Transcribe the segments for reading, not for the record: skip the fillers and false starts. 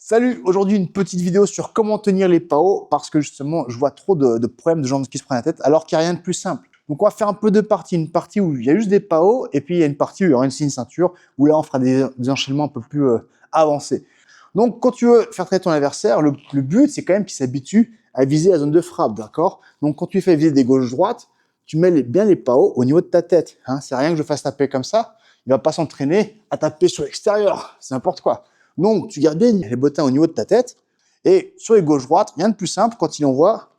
Salut, aujourd'hui une petite vidéo sur comment tenir les PAO parce que justement je vois trop de problèmes de gens qui se prennent la tête alors qu'il n'y a rien de plus simple. Donc on va faire un peu deux parties, une partie où il y a juste des PAO et puis il y a une partie où il y aura une ceinture où là on fera des enchaînements un peu plus avancés. Donc quand tu veux faire traiter ton adversaire, le but c'est quand même qu'il s'habitue à viser la zone de frappe, d'accord? Donc quand tu fais viser des gauches-droites, tu mets bien les PAO au niveau de ta tête. Hein. C'est rien que je fasse taper comme ça, il va pas s'entraîner à taper sur l'extérieur, c'est n'importe quoi. Donc, tu gardes bien les bottins au niveau de ta tête. Et sur les gauche-droite, rien de plus simple, quand il envoie,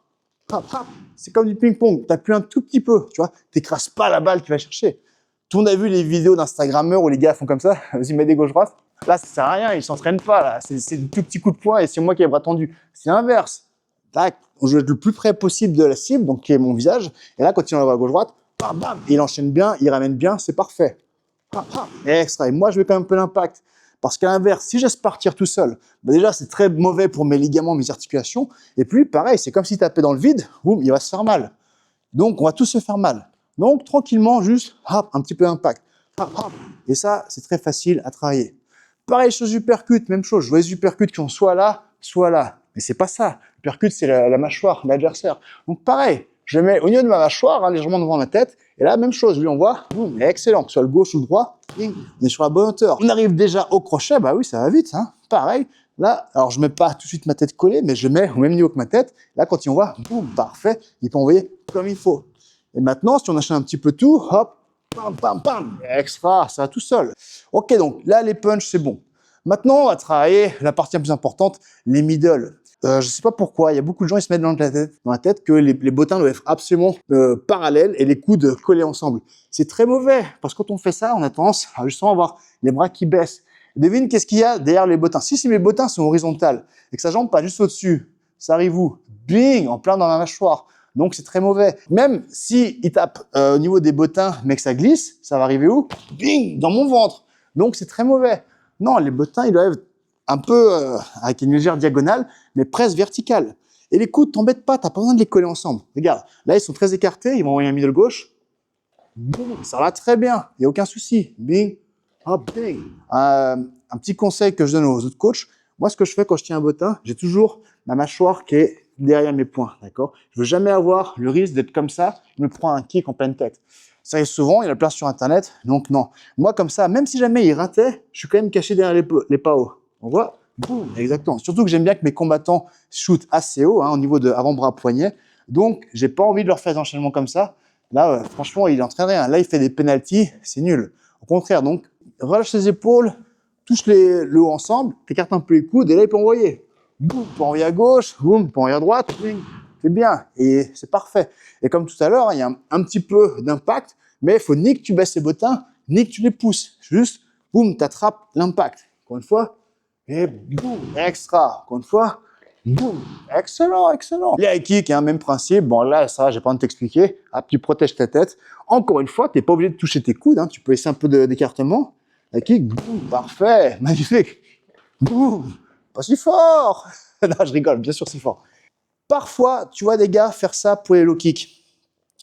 c'est comme du ping-pong. Tu appuies un tout petit peu, tu vois. Tu n'écrases pas la balle qu'il va chercher. Tout le monde a vu les vidéos d'Instagrammeurs où les gars font comme ça, vas-y, mets des gauche-droite. Là, ça sert à rien, ils s'entraînent pas, là. C'est des tout petits coups de poing et c'est moi qui ai les bras tendus. C'est l'inverse. Tac, on joue le plus près possible de la cible, donc qui est mon visage. Et là, quand il envoie à gauche-droite, bam, bam, il enchaîne bien, il ramène bien, c'est parfait. Et extra. Et moi, je veux quand même un peu l'impact. Parce qu'à l'inverse, si je laisse partir tout seul, bah déjà, c'est très mauvais pour mes ligaments, mes articulations. Et puis, pareil, c'est comme si tu tapais dans le vide, boum, il va se faire mal. Donc, on va tous se faire mal. Donc, tranquillement, juste, hop, un petit peu d'impact. Et ça, c'est très facile à travailler. Pareil, chose uppercut, même chose. Je vois les uppercuts qui sont soit là, soit là. Mais c'est pas ça. Uppercut, c'est la mâchoire de l'adversaire. Donc, pareil, je mets au niveau de ma mâchoire, hein, légèrement devant ma tête. Et là, même chose, lui, on voit, boum, excellent, que ce soit le gauche ou le droit, on est sur la bonne hauteur. On arrive déjà au crochet, bah oui, ça va vite, hein. Pareil, là, alors je mets pas tout de suite ma tête collée, mais je mets au même niveau que ma tête. Là, quand il envoie, boum, parfait, il peut envoyer comme il faut. Et maintenant, si on enchaîne un petit peu tout, hop, pam, pam, pam, extra, ça va tout seul. Ok, donc là, les punchs, c'est bon. Maintenant, on va travailler la partie la plus importante, les middle. Je sais pas pourquoi, il y a beaucoup de gens qui se mettent dans la tête que les bottins doivent être absolument parallèles et les coudes collés ensemble. C'est très mauvais, parce que quand on fait ça, on a tendance à justement avoir les bras qui baissent. Devine qu'est-ce qu'il y a derrière les bottins. Si mes bottins sont horizontales et que sa jambe pas juste au-dessus, ça arrive où? Bing, en plein dans ma mâchoire. Donc c'est très mauvais. Même si il tape au niveau des bottins, mais que ça glisse, ça va arriver où? Bing, dans mon ventre. Donc c'est très mauvais. Non, les bottins, ils doivent être un peu avec une légère diagonale, mais presque verticale. Et les coudes, t'embêtent pas, t'as pas besoin de les coller ensemble. Regarde, là ils sont très écartés, ils vont envoyer un middle gauche. Boum, ça va très bien, il n'y a aucun souci. Bing, hop, bing. Un petit conseil que je donne aux autres coachs, moi ce que je fais quand je tiens un bottin, j'ai toujours ma mâchoire qui est derrière mes poings, d'accord? Je veux jamais avoir le risque d'être comme ça, je me prends un kick en pleine tête. Ça arrive souvent, il y en a plein sur internet, donc non. Moi comme ça, même si jamais il ratait, je suis quand même caché derrière les PAO. On voit? Boum, exactement. Surtout que j'aime bien que mes combattants shootent assez haut, hein, au niveau de avant-bras poignet. Donc, j'ai pas envie de leur faire des enchaînements comme ça. Là, franchement, il entraîne rien. Là, il fait des penalties, c'est nul. Au contraire, donc, relâche ses épaules, touche le haut ensemble, t'écartes un peu les coudes et là, il peut envoyer. Boum, il peut envoyer à gauche, boum, il peut envoyer à droite. C'est bien et c'est parfait. Et comme tout à l'heure, il y a un petit peu d'impact, mais il faut ni que tu baisses les bottins, ni que tu les pousses. Juste, boum, t'attrapes l'impact. Encore une fois, et boum, extra. Encore une fois, boum, excellent, excellent. Les high kicks, hein, même principe. Bon, là, ça, j'ai pas envie de t'expliquer. Hop, tu protèges ta tête. Encore une fois, t'es pas obligé de toucher tes coudes. Hein, tu peux laisser un peu d'écartement. High kick, boum, parfait, magnifique. Boum, pas si fort. Non, je rigole, bien sûr, c'est fort. Parfois, tu vois des gars faire ça pour les low kicks.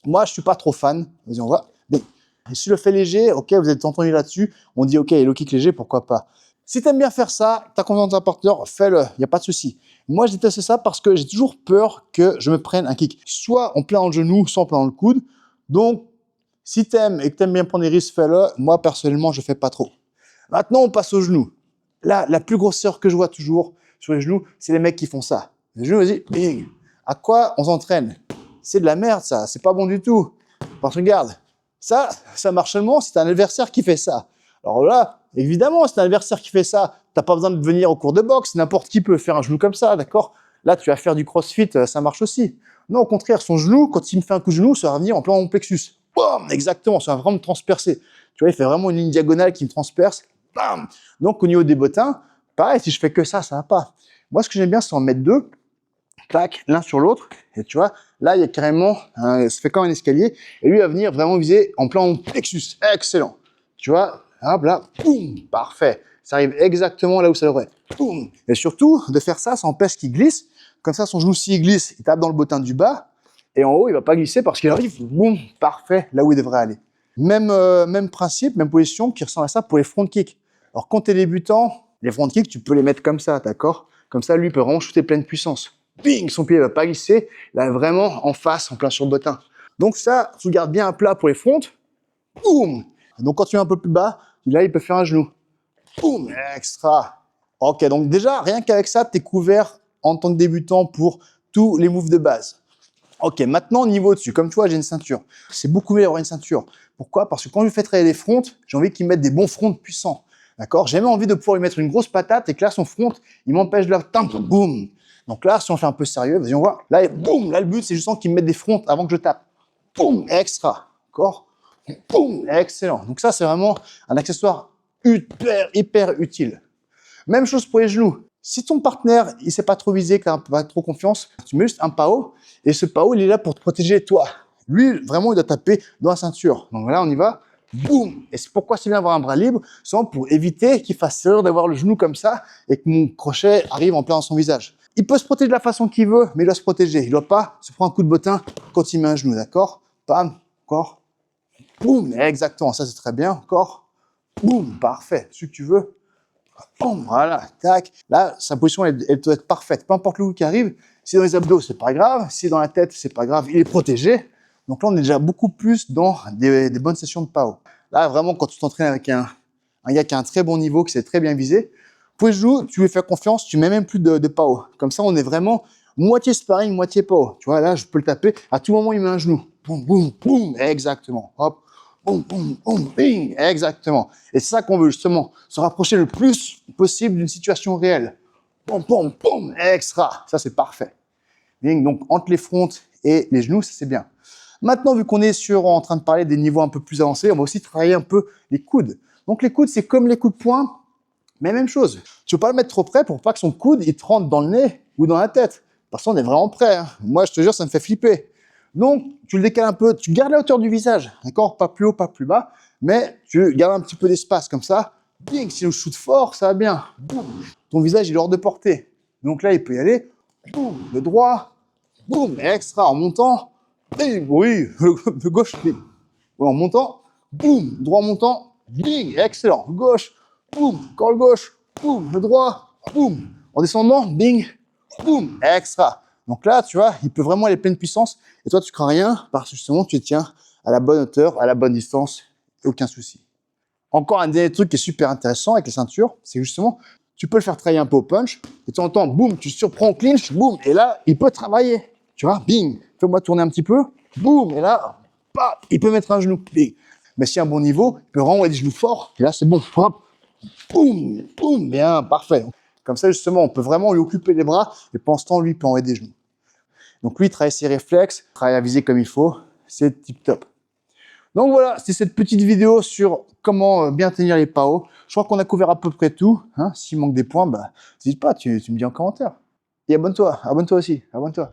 Moi, je suis pas trop fan. Vas-y, on va. Bon. Et si je le fais léger, ok, vous êtes entendu là-dessus. On dit, ok, les low kicks légers, pourquoi pas. Si tu aimes bien faire ça, tu as confiance dans ta partenaire, fais-le, il n'y a pas de souci. Moi, j'ai testé ça parce que j'ai toujours peur que je me prenne un kick, soit en plein dans le genou, soit en plein dans le coude. Donc, si tu aimes et que tu aimes bien prendre des risques, fais-le. Moi, personnellement, je ne fais pas trop. Maintenant, on passe aux genoux. Là, la plus grosse erreur que je vois toujours sur les genoux, c'est les mecs qui font ça. Les genoux, vas-y, bing. À quoi on s'entraîne? C'est de la merde, ça. C'est pas bon du tout. Parce que regarde, ça marche seulement si tu as un adversaire qui fait ça. Alors là, évidemment, si tu as un adversaire qui fait ça, tu n'as pas besoin de venir au cours de boxe, n'importe qui peut faire un genou comme ça, d'accord? Là, tu vas faire du crossfit, ça marche aussi. Non, au contraire, son genou, quand il me fait un coup de genou, ça va venir en plein mon plexus. Boum, exactement, ça va vraiment me transpercer. Tu vois, il fait vraiment une ligne diagonale qui me transperce. Bam. Donc, au niveau des bottins, pareil, si je fais que ça va pas. Moi, ce que j'aime bien, c'est en mettre deux, clac, l'un sur l'autre. Et tu vois, là, il y a carrément, ça fait comme un escalier. Et lui, il va venir vraiment viser en plein mon plexus. Excellent. Tu vois, hop là, boum, parfait. Ça arrive exactement là où ça devrait. Boum. Et surtout, de faire ça, ça empêche qu'il glisse. Comme ça, son genou, s'il glisse, il tape dans le bottin du bas. Et en haut, il va pas glisser parce qu'il arrive, boum, parfait, là où il devrait aller. Même principe, même position qui ressemble à ça pour les front kicks. Alors, quand tu es débutant, Les front kicks, tu peux les mettre comme ça, d'accord? Comme ça, lui, il peut vraiment shooter pleine puissance. Bing, son pied ne va pas glisser, il est vraiment en face, en plein sur le bottin. Donc ça, tu gardes bien à plat pour les fronts. Boum. Donc quand tu es un peu plus bas, là, il peut faire un genou. Boum, extra. Ok, donc déjà, rien qu'avec ça, tu es couvert en tant que débutant pour tous les moves de base. Ok, maintenant, niveau dessus, comme tu vois, j'ai une ceinture. C'est beaucoup mieux d'avoir une ceinture. Pourquoi? Parce que quand je fais travailler les fronts, j'ai envie qu'il mette des bons fronts puissants. D'accord? J'ai même envie de pouvoir lui mettre une grosse patate et que là, son front, il m'empêche de la... Boum. Donc là, si on fait un peu sérieux, vas-y, on voit. Là, boum. Là, le but, c'est justement qu'il me mette des fronts avant que je tape. Boum, extra. D'accord? Boum, excellent. Donc ça, c'est vraiment un accessoire hyper utile. Même chose pour les genoux. Si ton partenaire, il sait pas trop viser, que tu n'as pas trop confiance, tu mets juste un PAO et ce PAO, il est là pour te protéger toi. Lui, vraiment, il doit taper dans la ceinture. Donc là, on y va. Boum. Et c'est pourquoi c'est bien d'avoir un bras libre, souvent pour éviter qu'il fasse l'erreur d'avoir le genou comme ça et que mon crochet arrive en plein dans son visage. Il peut se protéger de la façon qu'il veut, mais il doit se protéger. Il doit pas se prendre un coup de bottin quand il met un genou, d'accord? Pam, encore. Boum, exactement, ça c'est très bien, encore. Boum, parfait, ce que tu veux. Boum, voilà, tac. Là, sa position, elle doit être parfaite. Peu importe le coup qui arrive, si dans les abdos, c'est pas grave. Si dans la tête, c'est pas grave, il est protégé. Donc là, on est déjà beaucoup plus dans des bonnes sessions de PAO. Là, vraiment, quand tu t'entraînes avec un gars qui a un très bon niveau, qui sait très bien viser, pour les jouer, tu lui fais confiance, tu mets même plus de PAO. Comme ça, on est vraiment moitié sparring, moitié PAO. Tu vois, là, je peux le taper. À tout moment, il met un genou. Boum, boum, boum. Exactement. Hop. Boum, boum, boum, bing. Exactement. Et c'est ça qu'on veut, justement. Se rapprocher le plus possible d'une situation réelle. Boum, boum, boum. Extra. Ça, c'est parfait. Bing. Donc, entre les fronts et les genoux, ça, c'est bien. Maintenant, vu qu'on est en train de parler des niveaux un peu plus avancés, on va aussi travailler un peu les coudes. Donc, les coudes, c'est comme les coups de poing, mais même chose. Tu ne veux pas le mettre trop près pour pas que son coude, il te rentre dans le nez ou dans la tête. Parce qu'on est vraiment prêt. Hein. Moi, je te jure, ça me fait flipper. Donc, tu le décales un peu, tu gardes la hauteur du visage, d'accord? Pas plus haut, pas plus bas, mais tu gardes un petit peu d'espace comme ça. Bing, si on shoot fort, ça va bien. Boum. Ton visage, il est hors de portée. Donc là, il peut y aller. Boum, le droit. Boum, extra, en montant. Bing, oui, le gauche, bing. En montant. Boum, droit montant. Bing, excellent. Gauche. Boum, encore le gauche. Boum, le droit. Boum. En descendant. Bing. Boum, extra. Donc là, tu vois, il peut vraiment aller pleine puissance. Et toi, tu crains rien parce que justement, tu tiens à la bonne hauteur, à la bonne distance. Aucun souci. Encore un dernier truc qui est super intéressant avec les ceintures, c'est justement, tu peux le faire travailler un peu au punch. Et de temps en temps, boum, tu surprends au clinch, boum. Et là, il peut travailler. Tu vois, bing. Fais-moi tourner un petit peu. Boum. Et là, bah, il peut mettre un genou. Bing. Mais si à un bon niveau, il peut renvoyer des genoux forts. Et là, c'est bon. Hop. Boum. Boum. Bien, parfait. Comme ça, justement, on peut vraiment lui occuper les bras et pendant ce temps, lui, il peut envoyer des genoux. Donc lui, il travaille ses réflexes, travaille à viser comme il faut, c'est tip top. Donc voilà, c'est cette petite vidéo sur comment bien tenir les PAO. Je crois qu'on a couvert à peu près tout. Hein. S'il manque des points, bah, n'hésite pas, tu me dis en commentaire. Et abonne-toi aussi, abonne-toi.